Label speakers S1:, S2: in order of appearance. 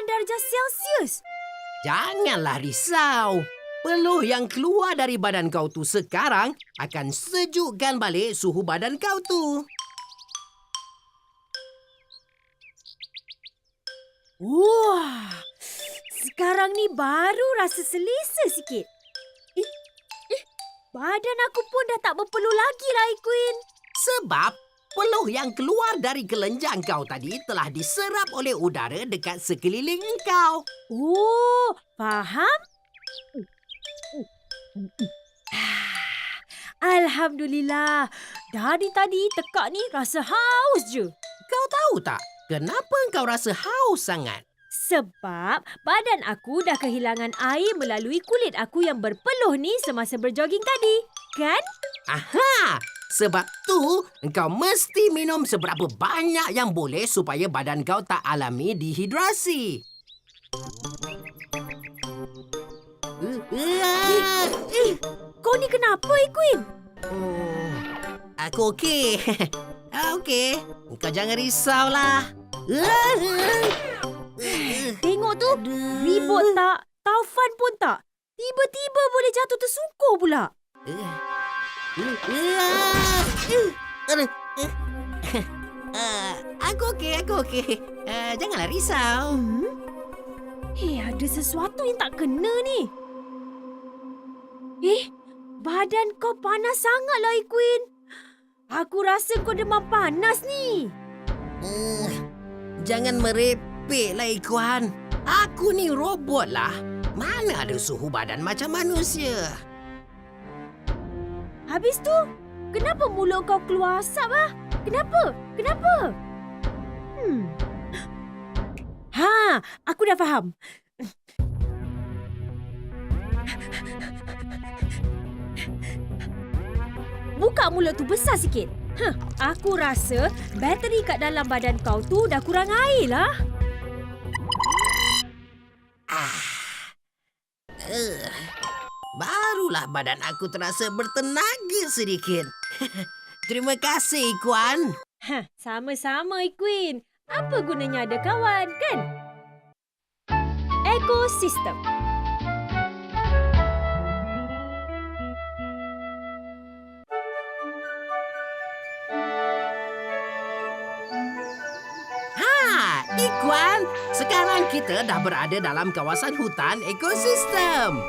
S1: darjah Celsius.
S2: Janganlah risau. Peluh yang keluar dari badan kau tu sekarang akan sejukkan balik suhu badan kau tu.
S1: Wah, sekarang ni baru rasa selesa sikit. Badan aku pun dah tak berpeluh lagi lah, Queen.
S2: Sebab peluh yang keluar dari kelenjar kau tadi telah diserap oleh udara dekat sekeliling engkau.
S1: Oh, faham? Alhamdulillah. Dari tadi tekak ni rasa haus je.
S2: Kau tahu tak kenapa engkau rasa haus sangat?
S1: Sebab badan aku dah kehilangan air melalui kulit aku yang berpeluh ni semasa berjoging tadi. Kan?
S2: Aha! Sebab tu, engkau mesti minum seberapa banyak yang boleh supaya badan kau tak alami dehidrasi.
S1: Kau ni kenapa, Queen?
S2: Oh, aku okey. Okey, kau jangan risaulah.
S1: Tengok tu, ribut tak? Taufan pun tak? Tiba-tiba boleh jatuh tersungkur pula.
S2: Aku okey. Janganlah risau.
S1: Ada sesuatu yang tak kena ni. Badan kau panas sangatlah, Queen. Aku rasa kau demam panas ni.
S2: Jangan merepeklah, Ikuan. Aku ni robot lah. Mana ada suhu badan macam manusia.
S1: Habis tu, kenapa mulut kau keluar asap ah? Kenapa? Aku dah faham. Buka mulut tu besar sikit. Aku rasa bateri kat dalam badan kau tu dah kurang air lah.
S2: Barulah badan aku terasa bertenaga sedikit. Terima kasih, Ikuan.
S1: Sama-sama, Queen. Apa gunanya ada kawan, kan? Ekosistem.
S2: Ikuan, sekarang kita dah berada dalam kawasan hutan ekosistem.